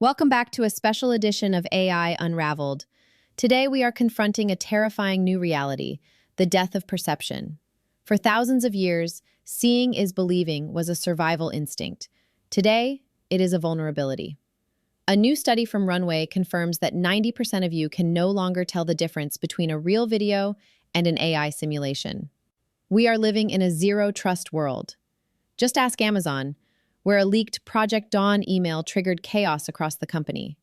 Welcome back to a special edition of AI Unraveled. Today we are confronting a terrifying new reality, the death of perception. For thousands of years, seeing is believing was a survival instinct. Today, it is a vulnerability. A new study from Runway confirms that 90% of you can no longer tell the difference between a real video and an AI simulation. We are living in a zero-trust world. Just ask Amazon, where a leaked Project Dawn email triggered chaos across the company.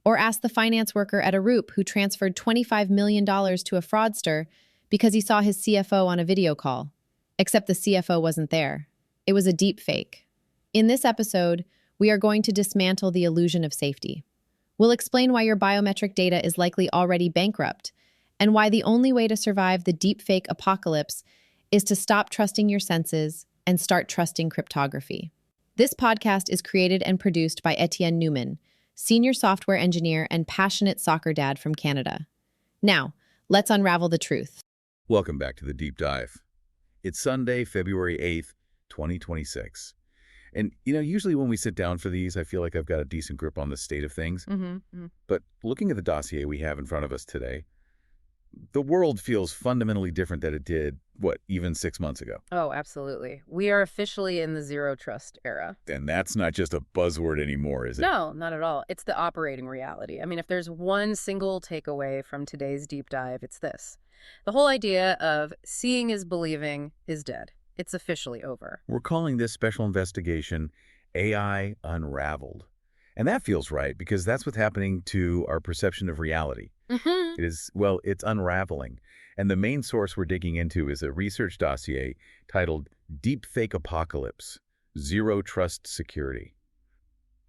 Or ask the finance worker at Arup who transferred $25 million to a fraudster because he saw his CFO on a video call. Except the CFO wasn't there. It was a deep fake. In this episode, we are going to dismantle the illusion of safety. We'll explain why your biometric data is likely already bankrupt, and why the only way to survive the deepfake apocalypse is to stop trusting your senses and start trusting cryptography. This podcast is created and produced by Etienne Newman, senior software engineer and passionate soccer dad from Canada. Now, let's unravel the truth. Welcome back to the Deep Dive. It's Sunday, February 8th, 2026. And, usually when we sit down for these, I feel like I've got a decent grip on the state of things. But looking at the dossier we have in front of us today, the world feels fundamentally different than it did, even 6 months ago. Oh, absolutely. We are officially in the zero trust era. And that's not just a buzzword anymore, is it? No, not at all. It's the operating reality. I mean, if there's one single takeaway from today's deep dive, it's this. The whole idea of seeing is believing is dead. It's officially over. We're calling this special investigation AI Unraveled. And that feels right because that's what's happening to our perception of reality. It's unraveling. And the main source we're digging into is a research dossier titled Deepfake Apocalypse, Zero Trust Security.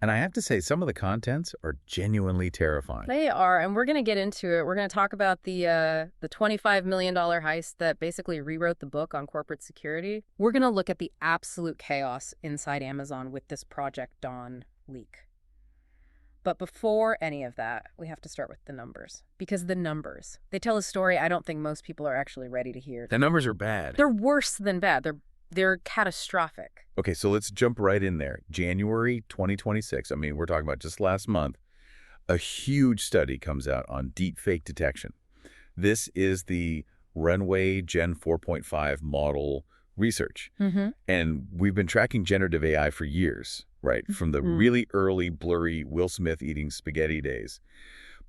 And I have to say, some of the contents are genuinely terrifying. They are, and we're going to get into it. We're going to talk about the $25 million heist that basically rewrote the book on corporate security. We're going to look at the absolute chaos inside Amazon with this Project Dawn leak. But before any of that, we have to start with the numbers. Because the numbers, they tell a story I don't think most people are actually ready to hear. The numbers are bad. They're worse than bad. They're catastrophic. Okay, so let's jump right in there. January 2026, we're talking about just last month, a huge study comes out on deepfake detection. This is the Runway Gen-4.5 model research. And we've been tracking generative AI for years, right? From the really early, blurry Will Smith eating spaghetti days.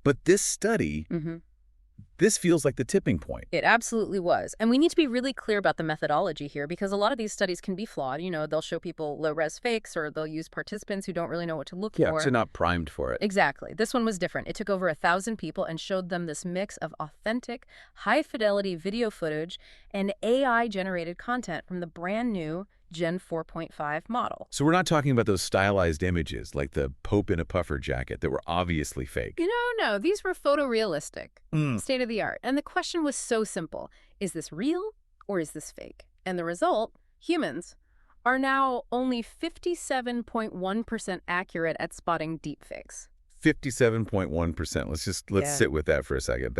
But this study, this feels like the tipping point. It absolutely was. And we need to be really clear about the methodology here because a lot of these studies can be flawed. They'll show people low-res fakes or they'll use participants who don't really know what to look for. Yeah, so not primed for it. Exactly. This one was different. It took over 1,000 people and showed them this mix of authentic, high-fidelity video footage and AI-generated content from the brand new Gen 4.5 model. So we're not talking about those stylized images like the Pope in a puffer jacket that were obviously fake. No. These were photorealistic, state of the art. And the question was so simple. Is this real or is this fake? And the result, humans, are now only 57.1% accurate at spotting deepfakes. 57.1%. Let's sit with that for a second.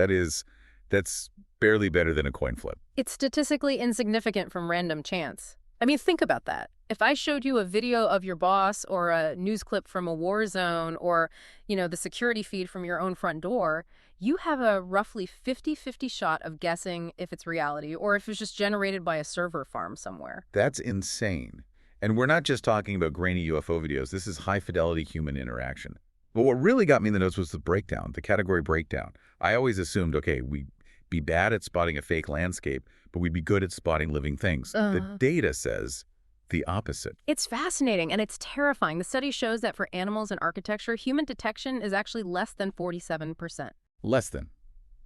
That's barely better than a coin flip. It's statistically insignificant from random chance. Think about that. If I showed you a video of your boss or a news clip from a war zone or, the security feed from your own front door, you have a roughly 50-50 shot of guessing if it's reality or if it's just generated by a server farm somewhere. That's insane. And we're not just talking about grainy UFO videos. This is high-fidelity human interaction. But what really got me in the notes was the category breakdown. I always assumed, okay, we'd be bad at spotting a fake landscape, but we'd be good at spotting living things. The data says the opposite. It's fascinating and it's terrifying. The study shows that for animals and architecture, human detection is actually less than 47%. Less than?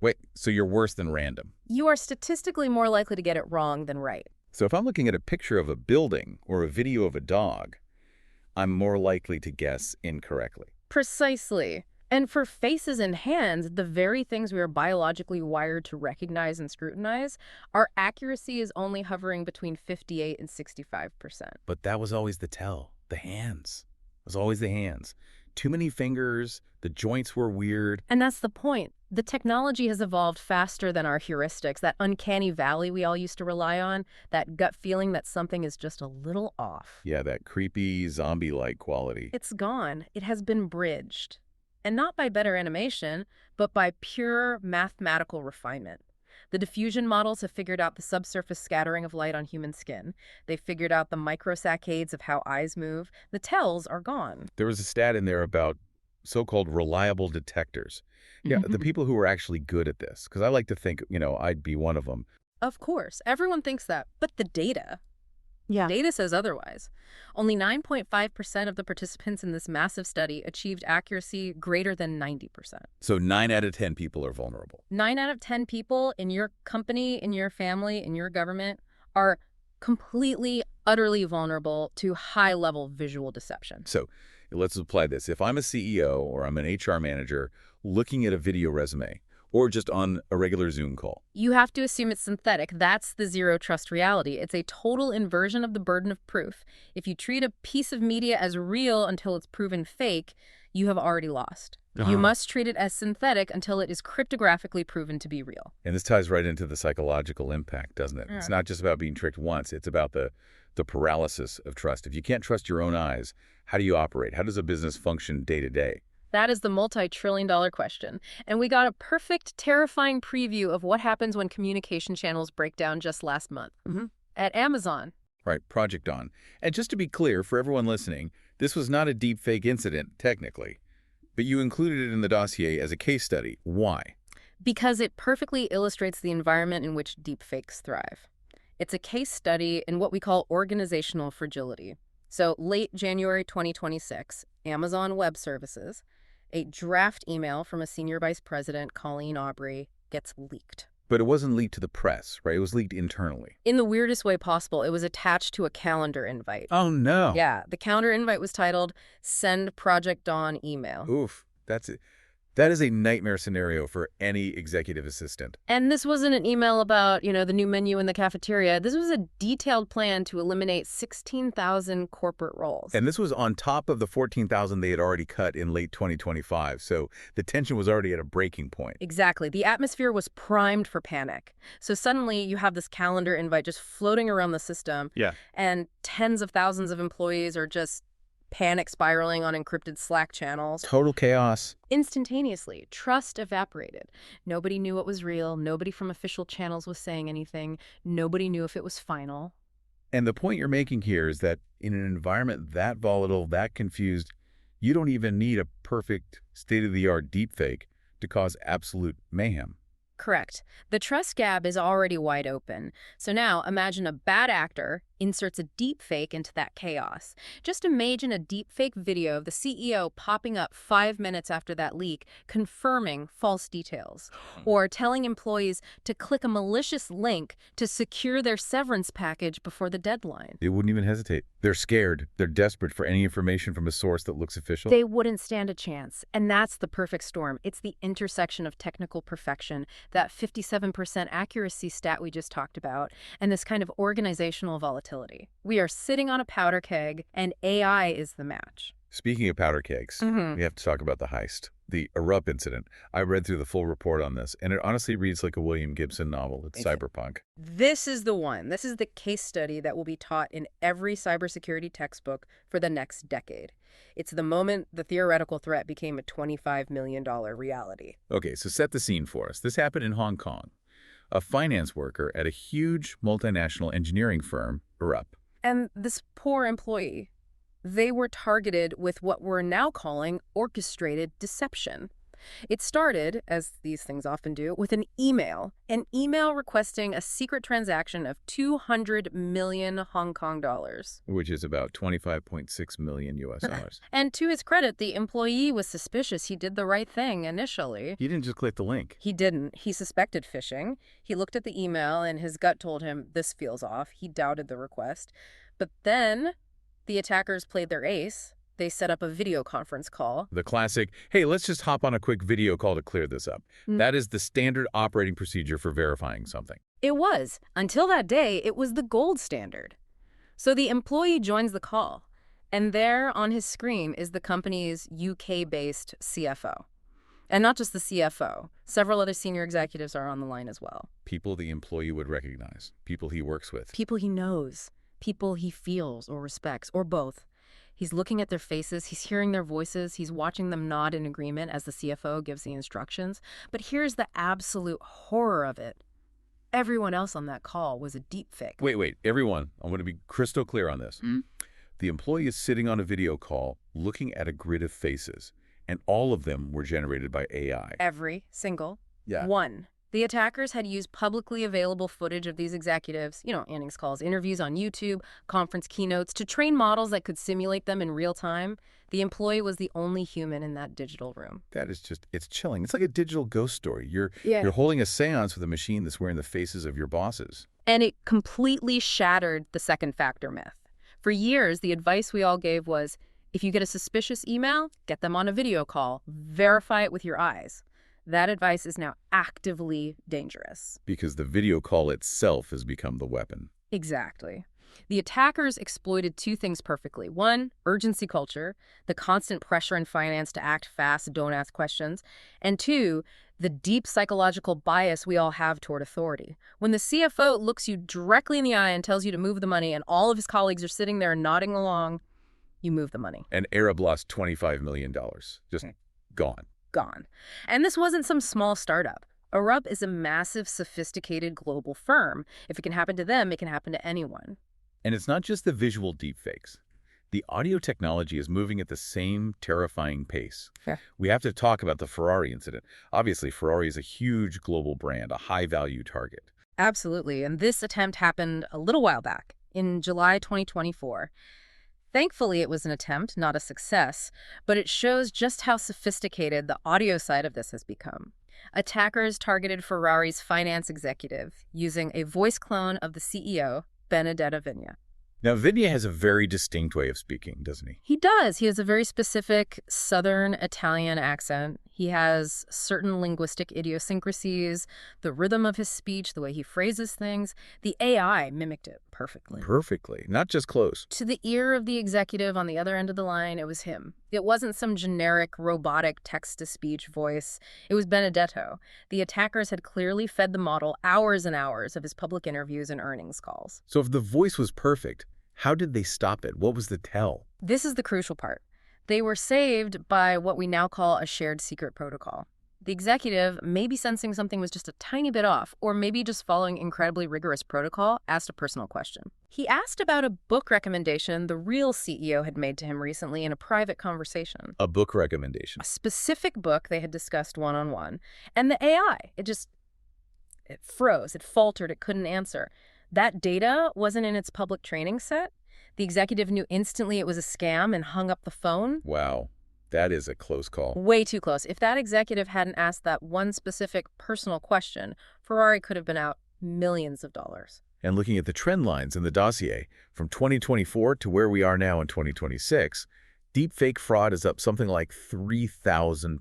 Wait, so you're worse than random? You are statistically more likely to get it wrong than right. So if I'm looking at a picture of a building or a video of a dog, I'm more likely to guess incorrectly. Precisely. And for faces and hands, the very things we are biologically wired to recognize and scrutinize, our accuracy is only hovering between 58 and 65%. But that was always the tell. The hands. It was always the hands. Too many fingers, the joints were weird. And that's the point. The technology has evolved faster than our heuristics, that uncanny valley we all used to rely on, that gut feeling that something is just a little off. Yeah, that creepy zombie-like quality. It's gone. It has been bridged. And not by better animation, but by pure mathematical refinement. The diffusion models have figured out the subsurface scattering of light on human skin. They've figured out the microsaccades of how eyes move. The tells are gone. There was a stat in there about so-called reliable detectors. Yeah, the people who were actually good at this, because I like to think, I'd be one of them. Of course, everyone thinks that, but the data. Yeah. Data says otherwise. Only 9.5% of the participants in this massive study achieved accuracy greater than 90%. So 9 out of 10 people are vulnerable. 9 out of 10 people in your company, in your family, in your government are completely, utterly vulnerable to high-level visual deception. So let's apply this. If I'm a CEO or I'm an HR manager looking at a video resume, or just on a regular Zoom call, You have to assume it's synthetic. That's the zero trust reality. It's a total inversion of the burden of proof. If you treat a piece of media as real until it's proven fake, you have already lost. You must treat it as synthetic until it is cryptographically proven to be real. And this ties right into the psychological impact, doesn't it? Yeah. It's not just about being tricked once. It's about the paralysis of trust. If you can't trust your own eyes, how do you operate? How does a business function day to day? That is the multi-trillion-dollar question. And we got a perfect, terrifying preview of what happens when communication channels break down just last month. At Amazon. Right, Project Dawn. And just to be clear, for everyone listening, this was not a deepfake incident, technically. But you included it in the dossier as a case study. Why? Because it perfectly illustrates the environment in which deepfakes thrive. It's a case study in what we call organizational fragility. So late January 2026, Amazon Web Services, a draft email from a senior vice president, Colleen Aubrey, gets leaked. But it wasn't leaked to the press, right? It was leaked internally. In the weirdest way possible, it was attached to a calendar invite. Oh, no. Yeah, the calendar invite was titled, Send Project Dawn Email. Oof. That is a nightmare scenario for any executive assistant. And this wasn't an email about, the new menu in the cafeteria. This was a detailed plan to eliminate 16,000 corporate roles. And this was on top of the 14,000 they had already cut in late 2025. So the tension was already at a breaking point. Exactly. The atmosphere was primed for panic. So suddenly you have this calendar invite just floating around the system. Yeah. And tens of thousands of employees are just panic spiraling on encrypted Slack channels. Total chaos. Instantaneously, trust evaporated. Nobody knew it was real. Nobody from official channels was saying anything. Nobody knew if it was final. And the point you're making here is that in an environment that volatile, that confused, you don't even need a perfect state-of-the-art deepfake to cause absolute mayhem. Correct. The trust gap is already wide open. So now imagine a bad actor inserts a deepfake into that chaos. Just imagine a deepfake video of the CEO popping up 5 minutes after that leak, confirming false details, or telling employees to click a malicious link to secure their severance package before the deadline. They wouldn't even hesitate. They're scared. They're desperate for any information from a source that looks official. They wouldn't stand a chance. And that's the perfect storm. It's the intersection of technical perfection, that 57% accuracy stat we just talked about, and this kind of organizational volatility. We are sitting on a powder keg, and AI is the match. Speaking of powder kegs, we have to talk about the heist, the Arup incident. I read through the full report on this, and it honestly reads like a William Gibson novel. It's cyberpunk. This is the one. This is the case study that will be taught in every cybersecurity textbook for the next decade. It's the moment the theoretical threat became a $25 million reality. Okay, so set the scene for us. This happened in Hong Kong. A finance worker at a huge multinational engineering firm, Arup. And this poor employee, they were targeted with what we're now calling orchestrated deception. It started, as these things often do, with an email requesting a secret transaction of 200 million Hong Kong dollars. Which is about 25.6 million US dollars. And to his credit, the employee was suspicious. He did the right thing initially. He didn't just click the link. He didn't. He suspected phishing. He looked at the email and his gut told him this feels off. He doubted the request. But then the attackers played their ace. They set up a video conference call. The classic, hey, let's just hop on a quick video call to clear this up. That is the standard operating procedure for verifying something. It was. Until that day, it was the gold standard. So the employee joins the call, and there on his screen is the company's UK-based CFO. And not just the CFO. Several other senior executives are on the line as well. People the employee would recognize. People he works with. People he knows. People he feels or respects, or both. He's looking at their faces, he's hearing their voices, he's watching them nod in agreement as the CFO gives the instructions. But here's the absolute horror of it. Everyone else on that call was a deepfake. Wait, everyone, I want to be crystal clear on this. The employee is sitting on a video call looking at a grid of faces, and all of them were generated by AI. Every single Yeah. one. The attackers had used publicly available footage of these executives, earnings calls, interviews on YouTube, conference keynotes, to train models that could simulate them in real time. The employee was the only human in that digital room. That is just, it's chilling. It's like a digital ghost story. You're holding a seance with a machine that's wearing the faces of your bosses. And it completely shattered the second factor myth. For years, the advice we all gave was, if you get a suspicious email, get them on a video call, verify it with your eyes. That advice is now actively dangerous. Because the video call itself has become the weapon. Exactly. The attackers exploited two things perfectly. One, urgency culture, the constant pressure in finance to act fast, don't ask questions. And two, the deep psychological bias we all have toward authority. When the CFO looks you directly in the eye and tells you to move the money, and all of his colleagues are sitting there nodding along, you move the money. And Arup lost $25 million. Just gone. Gone. And this wasn't some small startup. Arup is a massive, sophisticated global firm. If it can happen to them, it can happen to anyone. And it's not just the visual deepfakes. The audio technology is moving at the same terrifying pace. Yeah. We have to talk about the Ferrari incident. Obviously, Ferrari is a huge global brand, a high-value target. Absolutely. And this attempt happened a little while back, in July 2024. Thankfully, it was an attempt, not a success, but it shows just how sophisticated the audio side of this has become. Attackers targeted Ferrari's finance executive using a voice clone of the CEO, Benedetto Vigna. Now, Vigna has a very distinct way of speaking, doesn't he? He does. He has a very specific Southern Italian accent. He has certain linguistic idiosyncrasies, the rhythm of his speech, the way he phrases things. The AI mimicked it perfectly. Perfectly. Not just close. To the ear of the executive on the other end of the line, it was him. It wasn't some generic, robotic text-to-speech voice. It was Benedetto. The attackers had clearly fed the model hours and hours of his public interviews and earnings calls. So if the voice was perfect, how did they stop it? What was the tell? This is the crucial part. They were saved by what we now call a shared secret protocol. The executive, maybe sensing something was just a tiny bit off, or maybe just following incredibly rigorous protocol, asked a personal question. He asked about a book recommendation the real CEO had made to him recently in a private conversation. A book recommendation. A specific book they had discussed one-on-one. And the AI, it froze, it faltered, it couldn't answer. That data wasn't in its public training set. The executive knew instantly it was a scam and hung up the phone. Wow. That is a close call. Way too close. If that executive hadn't asked that one specific personal question, Ferrari could have been out millions of dollars. And looking at the trend lines in the dossier, from 2024 to where we are now in 2026, deepfake fraud is up something like 3,000%.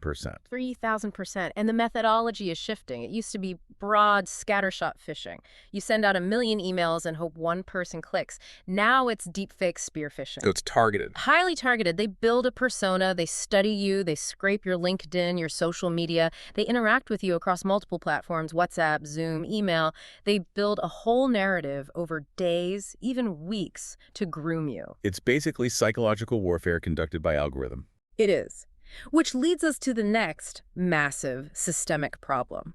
3,000%. And the methodology is shifting. It used to be broad scattershot phishing. You send out 1 million emails and hope one person clicks. Now it's deepfake spear phishing. So it's targeted. Highly targeted. They build a persona, they study you, they scrape your LinkedIn, your social media, they interact with you across multiple platforms, WhatsApp, Zoom, email. They build a whole narrative over days, even weeks, to groom you. It's basically psychological warfare conducted by algorithm. It is. Which leads us to the next massive systemic problem.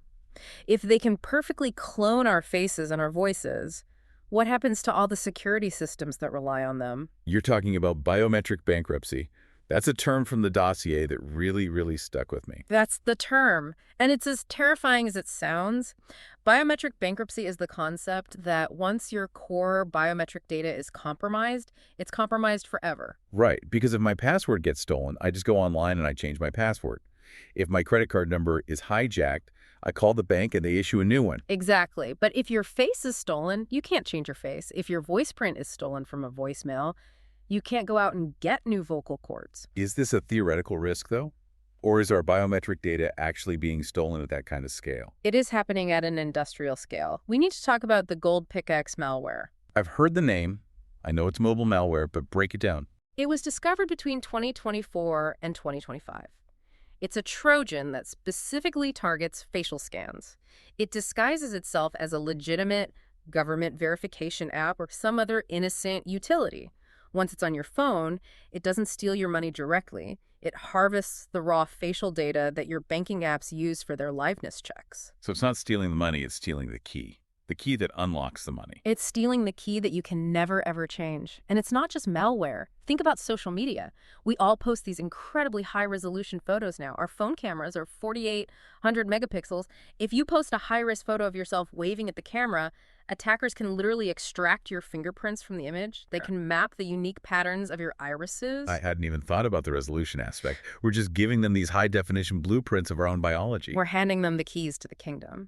If they can perfectly clone our faces and our voices, what happens to all the security systems that rely on them? You're talking about biometric bankruptcy. That's a term from the dossier that really stuck with me. That's the term. And it's as terrifying as it sounds. Biometric bankruptcy is the concept that once your core biometric data is compromised, it's compromised forever. Right, because if my password gets stolen, I just go online and I change my password. If my credit card number is hijacked, I call the bank and they issue a new one. Exactly. But if your face is stolen, you can't change your face. If your voice print is stolen from a voicemail, you can't go out and get new vocal cords. Is this a theoretical risk, though? Or is our biometric data actually being stolen at that kind of scale? It is happening at an industrial scale. We need to talk about the GoldPickaxe malware. I've heard the name. I know it's mobile malware, but break it down. It was discovered between 2024 and 2025. It's a Trojan that specifically targets facial scans. It disguises itself as a legitimate government verification app or some other innocent utility. Once it's on your phone, it doesn't steal your money directly. It harvests the raw facial data that your banking apps use for their liveness checks. So it's not stealing the money, it's stealing the key that unlocks the money. It's stealing the key that you can never, ever change. And it's not just malware. Think about social media. We all post these incredibly high-resolution photos now. Our phone cameras are 4,800 megapixels. If you post a high-res photo of yourself waving at the camera, attackers can literally extract your fingerprints from the image. They can map the unique patterns of your irises. I hadn't even thought about the resolution aspect. We're just giving them these high-definition blueprints of our own biology. We're handing them the keys to the kingdom.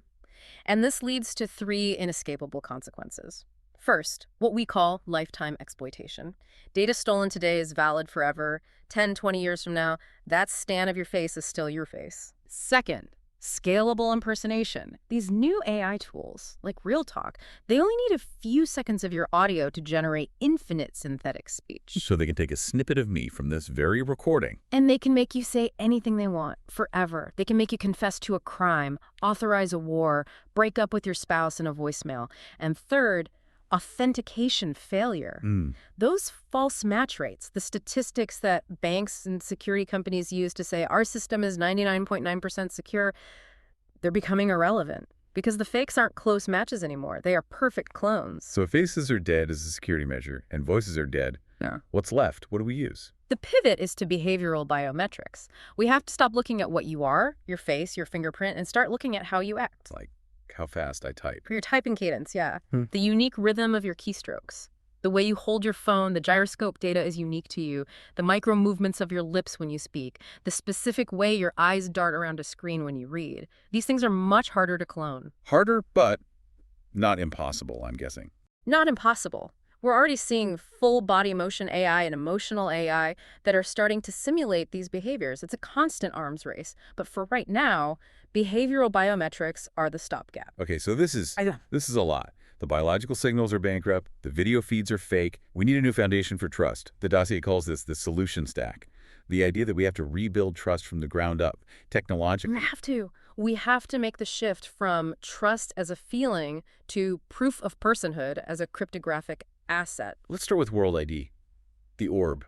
And this leads to 3 inescapable consequences. First, what we call lifetime exploitation. Data stolen today is valid forever. 10, 20 years from now, that scan of your face is still your face. Second, scalable impersonation. These new AI tools, like Real Talk, they only need a few seconds of your audio to generate infinite synthetic speech. So they can take a snippet of me from this very recording. And they can make you say anything they want, forever. They can make you confess to a crime, authorize a war, break up with your spouse in a voicemail. And third, authentication failure. Those false match rates, the statistics that banks and security companies use to say our system is 99.9% secure, they're becoming irrelevant because the fakes aren't close matches anymore. They are perfect clones. So if faces are dead as a security measure and voices are dead, what's left? What do we use? The pivot is to behavioral biometrics. We have to stop looking at what you are, your face, your fingerprint, and start looking at how you act. Like how fast I type. For your typing cadence, yeah. The unique rhythm of your keystrokes. The way you hold your phone, the gyroscope data is unique to you. The micro movements of your lips when you speak. The specific way your eyes dart around a screen when you read. These things are much harder to clone. Harder, but not impossible, I'm guessing. Not impossible. We're already seeing full body motion AI and emotional AI that are starting to simulate these behaviors. It's a constant arms race. But for right now, behavioral biometrics are the stopgap. Okay, so this is a lot. The biological signals are bankrupt. The video feeds are fake. We need a new foundation for trust. The dossier calls this the solution stack. The idea that we have to rebuild trust from the ground up, technologically. We have to make the shift from trust as a feeling to proof of personhood as a cryptographic asset. Let's start with World ID, the orb.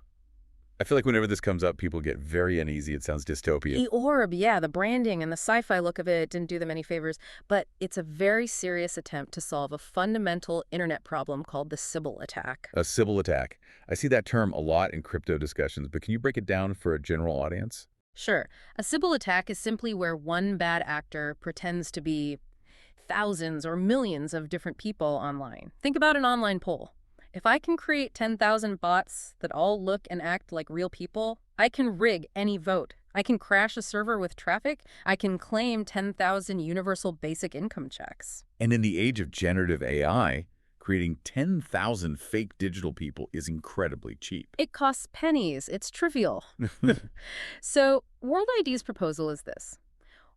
I feel like whenever this comes up, people get very uneasy. It sounds dystopian. The orb, yeah, the branding and the sci-fi look of it didn't do them any favors, but it's a very serious attempt to solve a fundamental internet problem called the Sybil attack. A Sybil attack. I see that term a lot in crypto discussions, but can you break it down for a general audience? Sure. A Sybil attack is simply where one bad actor pretends to be thousands or millions of different people online. Think about an online poll. If I can create 10,000 bots that all look and act like real people, I can rig any vote. I can crash a server with traffic. I can claim 10,000 universal basic income checks. And in the age of generative AI, creating 10,000 fake digital people is incredibly cheap. It costs pennies. It's trivial. So World ID's proposal is this.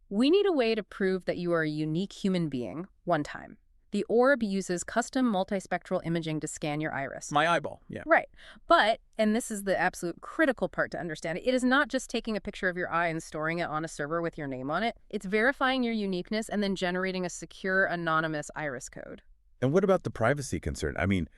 We need a way to prove that you are a unique human being one time. The orb uses custom multispectral imaging to scan your iris. My eyeball, yeah. Right. But, and this is the absolute critical part to understand, it is not just taking a picture of your eye and storing it on a server with your name on it. It's verifying your uniqueness and then generating a secure, anonymous iris code. And what about the privacy concern? I mean,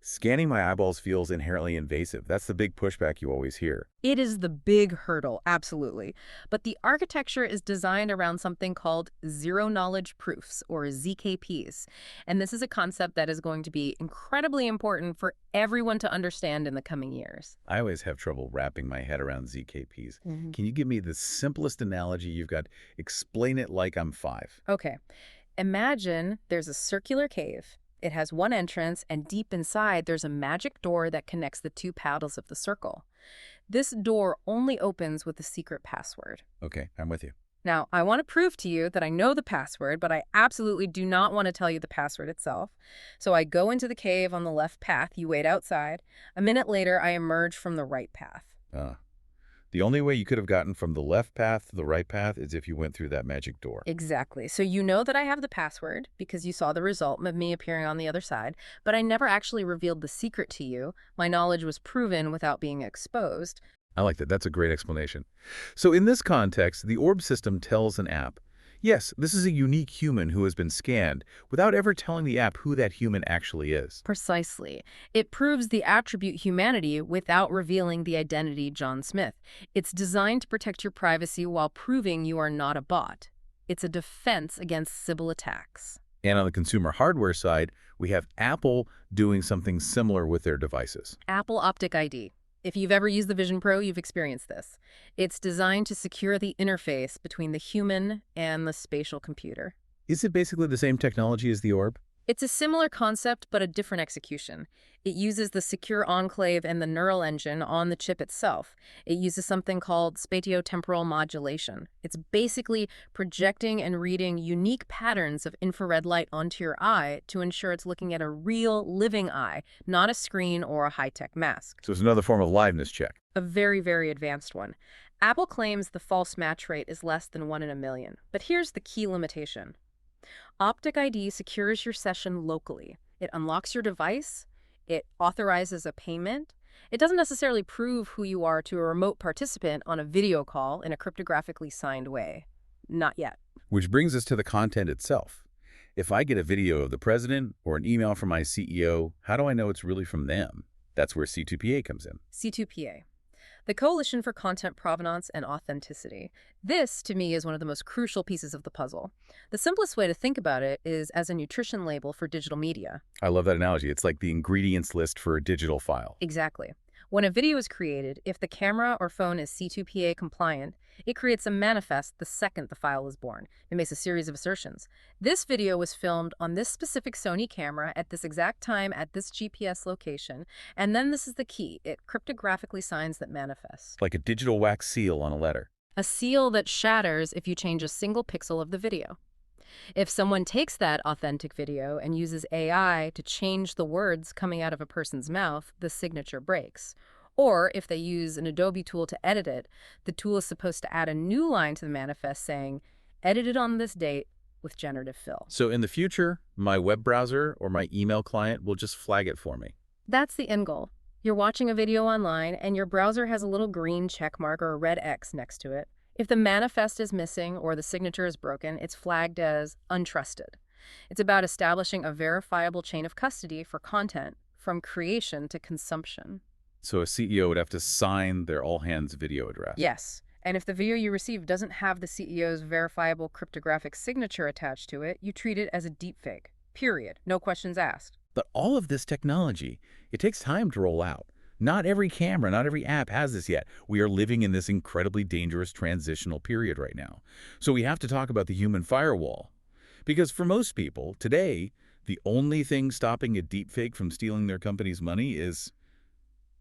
scanning my eyeballs feels inherently invasive. That's the big pushback you always hear. It is the big hurdle, absolutely. But the architecture is designed around something called zero-knowledge proofs, or ZKPs. And this is a concept that is going to be incredibly important for everyone to understand in the coming years. I always have trouble wrapping my head around ZKPs. Can you give me the simplest analogy you've got? Explain it like I'm 5. Okay. Imagine there's a circular cave. It has one entrance, and deep inside, there's a magic door that connects the 2 paddles of the circle. This door only opens with a secret password. Okay, I'm with you. Now, I want to prove to you that I know the password, but I absolutely do not want to tell you the password itself. So I go into the cave on the left path. You wait outside. A minute later, I emerge from the right path. The only way you could have gotten from the left path to the right path is if you went through that magic door. Exactly. So you know that I have the password because you saw the result of me appearing on the other side, but I never actually revealed the secret to you. My knowledge was proven without being exposed. I like that. That's a great explanation. So in this context, the orb system tells an app, Yes, this is a unique human who has been scanned without ever telling the app who that human actually is. Precisely. It proves the attribute humanity without revealing the identity John Smith. It's designed to protect your privacy while proving you are not a bot. It's a defense against Sybil attacks. And on the consumer hardware side, we have Apple doing something similar with their devices. Apple Optic ID. If you've ever used the Vision Pro, you've experienced this. It's designed to secure the interface between the human and the spatial computer. Is it basically the same technology as the Orb? It's a similar concept, but a different execution. It uses the secure enclave and the neural engine on the chip itself. It uses something called spatiotemporal modulation. It's basically projecting and reading unique patterns of infrared light onto your eye to ensure it's looking at a real, living eye, not a screen or a high-tech mask. So it's another form of liveness check. A very, very advanced one. Apple claims the false match rate is less than 1 in a million. But here's the key limitation. Optic ID secures your session locally. It unlocks your device. It authorizes a payment. It doesn't necessarily prove who you are to a remote participant on a video call in a cryptographically signed way. Not yet. Which brings us to the content itself. If I get a video of the president or an email from my CEO, how do I know it's really from them? That's where C2PA comes in. C2PA. The Coalition for Content Provenance and Authenticity. This, to me, is one of the most crucial pieces of the puzzle. The simplest way to think about it is as a nutrition label for digital media. I love that analogy. It's like the ingredients list for a digital file. Exactly. When a video is created, if the camera or phone is C2PA compliant, it creates a manifest the second the file is born. It makes a series of assertions. This video was filmed on this specific Sony camera at this exact time at this GPS location, and then this is the key. It cryptographically signs that manifest. Like a digital wax seal on a letter. A seal that shatters if you change a single pixel of the video. If someone takes that authentic video and uses AI to change the words coming out of a person's mouth, the signature breaks. Or if they use an Adobe tool to edit it, the tool is supposed to add a new line to the manifest saying, edited on this date with generative fill. So in the future, my web browser or my email client will just flag it for me. That's the end goal. You're watching a video online and your browser has a little green check mark or a red X next to it. If the manifest is missing or the signature is broken, it's flagged as untrusted. It's about establishing a verifiable chain of custody for content from creation to consumption. So a CEO would have to sign their all-hands video address. Yes. And if the video you receive doesn't have the CEO's verifiable cryptographic signature attached to it, you treat it as a deepfake. Period. No questions asked. But all of this technology, it takes time to roll out. Not every camera, not every app has this yet. We are living in this incredibly dangerous transitional period right now. So we have to talk about the human firewall. Because for most people, today, the only thing stopping a deepfake from stealing their company's money is,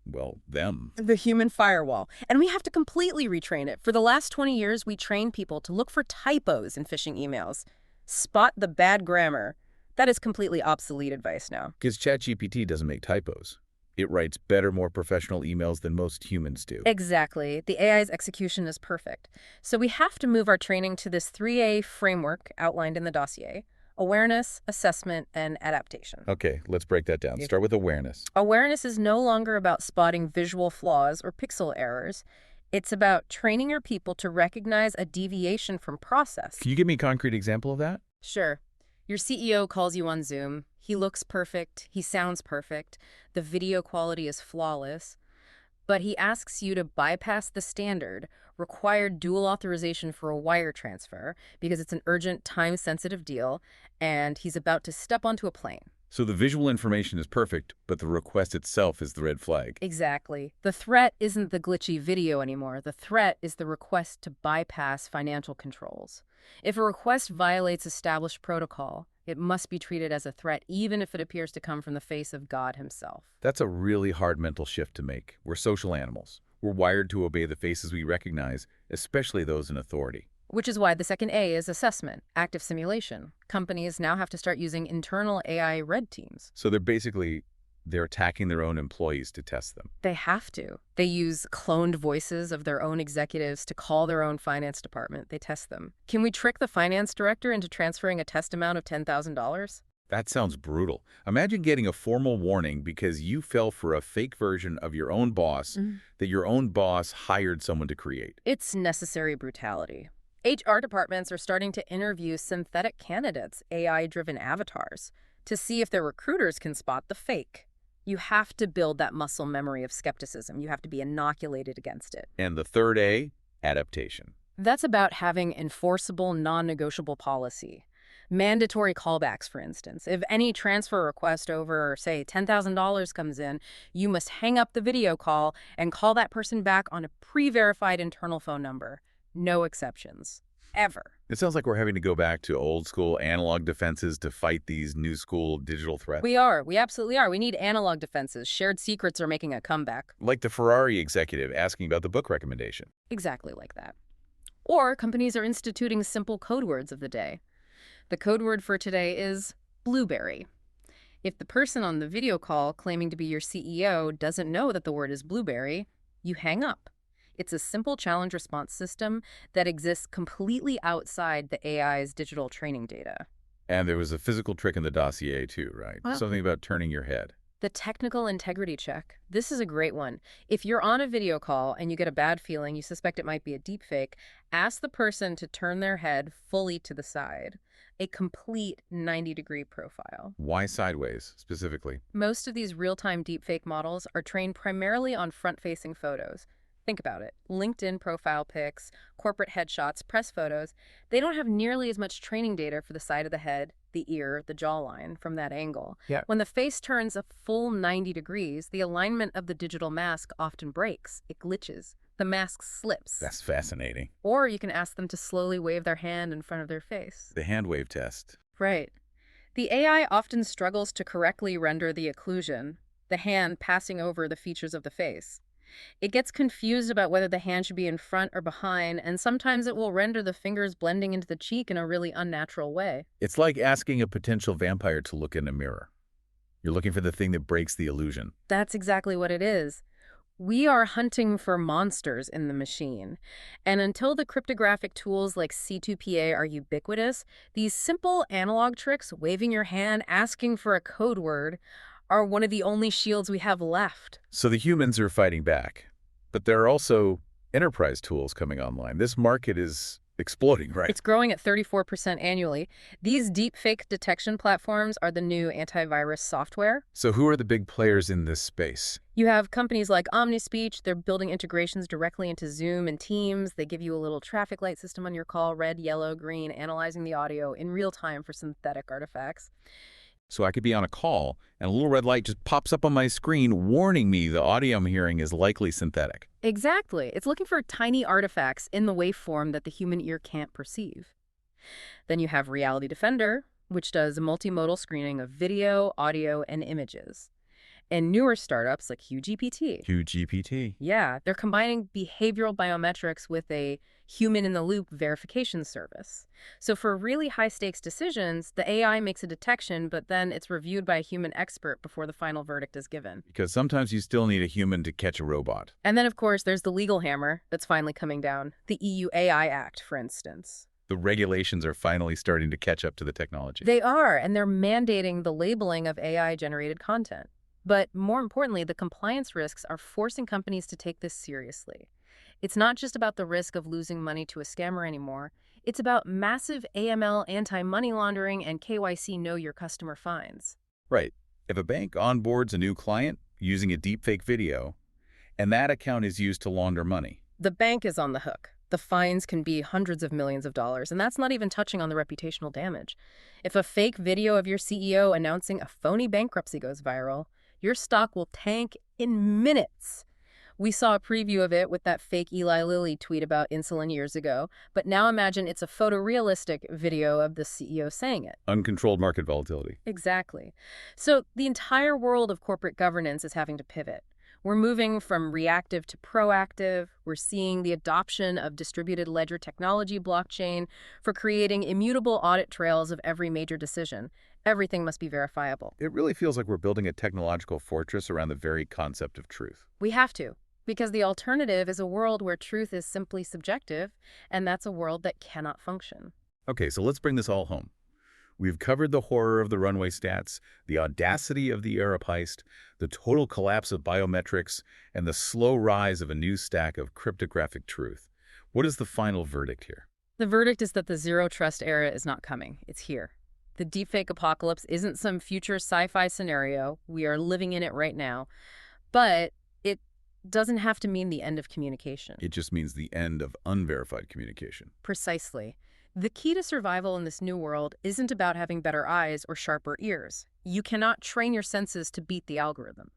well, them. The human firewall. And we have to completely retrain it. For the last 20 years, we train people to look for typos in phishing emails. Spot the bad grammar. That is completely obsolete advice now. Because ChatGPT doesn't make typos. It writes better, more professional emails than most humans do. Exactly. The AI's execution is perfect. So we have to move our training to this 3A framework outlined in the dossier: awareness, assessment, and adaptation. Okay, let's break that down. Start with awareness. Awareness is no longer about spotting visual flaws or pixel errors. It's about training your people to recognize a deviation from process. Can you give me a concrete example of that? Sure. Your CEO calls you on Zoom. He looks perfect. He sounds perfect. The video quality is flawless. But he asks you to bypass the standard, required dual authorization for a wire transfer because it's an urgent, time-sensitive deal, and he's about to step onto a plane. So the visual information is perfect, but the request itself is the red flag. Exactly. The threat isn't the glitchy video anymore. The threat is the request to bypass financial controls. If a request violates established protocol, it must be treated as a threat, even if it appears to come from the face of God himself. That's a really hard mental shift to make. We're social animals. We're wired to obey the faces we recognize, especially those in authority. Which is why the second A is assessment, active simulation. Companies now have to start using internal AI red teams. So they're attacking their own employees to test them. They have to. They use cloned voices of their own executives to call their own finance department. They test them. Can we trick the finance director into transferring a test amount of $10,000? That sounds brutal. Imagine getting a formal warning because you fell for a fake version of your own boss that your own boss hired someone to create. It's necessary brutality. HR departments are starting to interview synthetic candidates, AI-driven avatars, to see if their recruiters can spot the fake. You have to build that muscle memory of skepticism. You have to be inoculated against it. And the third A, adaptation. That's about having enforceable, non-negotiable policy. Mandatory callbacks, for instance. If any transfer request over, say, $10,000 comes in, you must hang up the video call and call that person back on a pre-verified internal phone number. No exceptions. Ever. It sounds like we're having to go back to old school analog defenses to fight these new school digital threats. We are. We absolutely are. We need analog defenses. Shared secrets are making a comeback. Like the Ferrari executive asking about the book recommendation. Exactly like that. Or companies are instituting simple code words of the day. The code word for today is blueberry. If the person on the video call claiming to be your CEO doesn't know that the word is blueberry, you hang up. It's a simple challenge response system that exists completely outside the AI's digital training data. And there was a physical trick in the dossier too, right? Well, Something about turning your head. the technical integrity check. This is a great one. If you're on a video call and you get a bad feeling, you suspect it might be a deepfake, ask the person to turn their head fully to the side. A complete 90-degree profile. Why sideways, specifically? Most of these real-time deepfake models are trained primarily on front-facing photos. Think about it. LinkedIn profile pics, corporate headshots, press photos. They don't have nearly as much training data for the side of the head, the ear, the jawline from that angle. Yeah. When the face turns a full 90 degrees, the alignment of the digital mask often breaks. It glitches. The mask slips. That's fascinating. Or you can ask them to slowly wave their hand in front of their face. The hand wave test. Right. The AI often struggles to correctly render the occlusion, the hand passing over the features of the face. It gets confused about whether the hand should be in front or behind, and sometimes it will render the fingers blending into the cheek in a really unnatural way. It's like asking a potential vampire to look in a mirror. You're looking for the thing that breaks the illusion. That's exactly what it is. We are hunting for monsters in the machine. And until the cryptographic tools like C2PA are ubiquitous, these simple analog tricks, waving your hand, asking for a code word, are one of the only shields we have left. So the humans are fighting back. But there are also enterprise tools coming online. This market is exploding, right? It's growing at 34% annually. These deepfake detection platforms are the new antivirus software. So who are the big players in this space? You have companies like OmniSpeech. They're building integrations directly into Zoom and Teams. They give you a little traffic light system on your call, red, yellow, green, analyzing the audio in real time for synthetic artifacts. So I could be on a call, and a little red light just pops up on my screen warning me the audio I'm hearing is likely synthetic. Exactly. It's looking for tiny artifacts in the waveform that the human ear can't perceive. Then you have Reality Defender, which does multimodal screening of video, audio, and images. And newer startups like HughGPT. HughGPT. Yeah, they're combining behavioral biometrics with a human-in-the-loop verification service. So for really high-stakes decisions, the AI makes a detection, but then it's reviewed by a human expert before the final verdict is given. Because sometimes you still need a human to catch a robot. And then, of course, there's the legal hammer that's finally coming down. The EU AI Act, for instance. The regulations are finally starting to catch up to the technology. They are, and they're mandating the labeling of AI-generated content. But more importantly, the compliance risks are forcing companies to take this seriously. It's not just about the risk of losing money to a scammer anymore. It's about massive AML, anti-money laundering, and KYC know your customer fines. Right. If a bank onboards a new client using a deepfake video, and that account is used to launder money, the bank is on the hook. The fines can be hundreds of millions of dollars, and that's not even touching on the reputational damage. If a fake video of your CEO announcing a phony bankruptcy goes viral, your stock will tank in minutes. We saw a preview of it with that fake Eli Lilly tweet about insulin years ago, but now imagine it's a photorealistic video of the CEO saying it. uncontrolled market volatility. Exactly. So the entire world of corporate governance is having to pivot. We're moving from reactive to proactive. We're seeing the adoption of distributed ledger technology blockchain for creating immutable audit trails of every major decision. Everything must be verifiable. It really feels like we're building a technological fortress around the very concept of truth. We have to, because the alternative is a world where truth is simply subjective, and that's a world that cannot function. Okay, so let's bring this all home. We've covered the horror of the runway stats, the audacity of the Arup heist, the total collapse of biometrics, and the slow rise of a new stack of cryptographic truth. What is the final verdict here? The verdict is that the zero trust era is not coming. It's here. The deepfake apocalypse isn't some future sci-fi scenario. We are living in it right now. But it doesn't have to mean the end of communication. It just means the end of unverified communication. Precisely. The key to survival in this new world isn't about having better eyes or sharper ears. You cannot train your senses to beat the algorithm.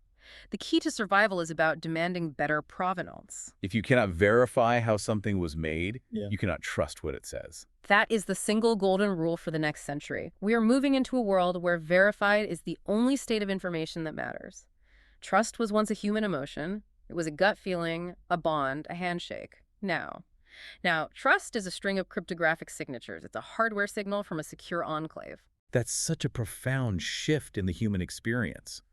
The key to survival is about demanding better provenance. If you cannot verify how something was made, you cannot trust what it says. That is the single golden rule for the next century. We are moving into a world where verified is the only state of information that matters. Trust was once a human emotion. It was a gut feeling, a bond, a handshake. Now, trust is a string of cryptographic signatures. It's a hardware signal from a secure enclave. That's such a profound shift in the human experience.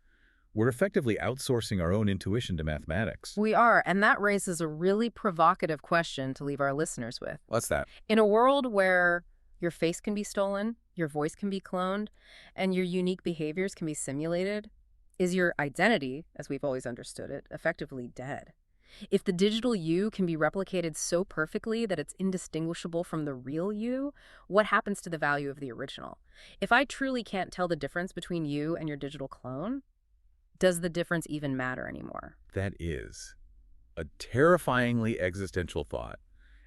We're effectively outsourcing our own intuition to mathematics. We are, and that raises a really provocative question to leave our listeners with. What's that? In a world where your face can be stolen, your voice can be cloned, and your unique behaviors can be simulated, is your identity, as we've always understood it, effectively dead? If the digital you can be replicated so perfectly that it's indistinguishable from the real you, what happens to the value of the original? If I truly can't tell the difference between you and your digital clone, does the difference even matter anymore? That is a terrifyingly existential thought,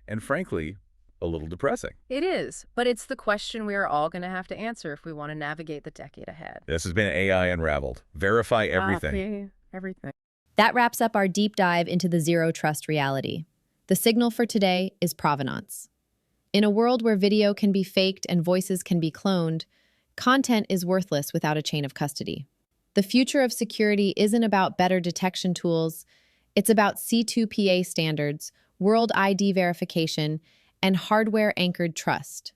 and frankly, a little depressing. It is, but it's the question we are all going to have to answer if we want to navigate the decade ahead. This has been AI Unraveled. Verify everything. Everything. That wraps up our deep dive into the zero trust reality. The signal for today is provenance. In a world where video can be faked and voices can be cloned, content is worthless without a chain of custody. The future of security isn't about better detection tools. It's about C2PA standards, World ID verification, and hardware-anchored trust.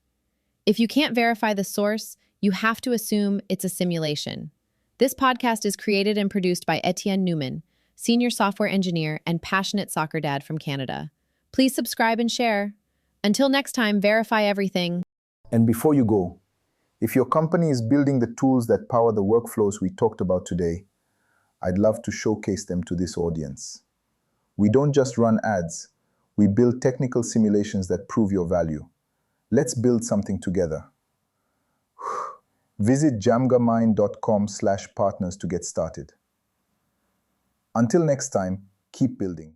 If you can't verify the source, you have to assume it's a simulation. This podcast is created and produced by Etienne Newman, senior software engineer and passionate soccer dad from Canada. Please subscribe and share. Until next time, verify everything. And before you go, if your company is building the tools that power the workflows we talked about today, I'd love to showcase them to this audience. We don't just run ads, we build technical simulations that prove your value. Let's build something together. Visit jamgamind.com/partners to get started. Until next time, keep building.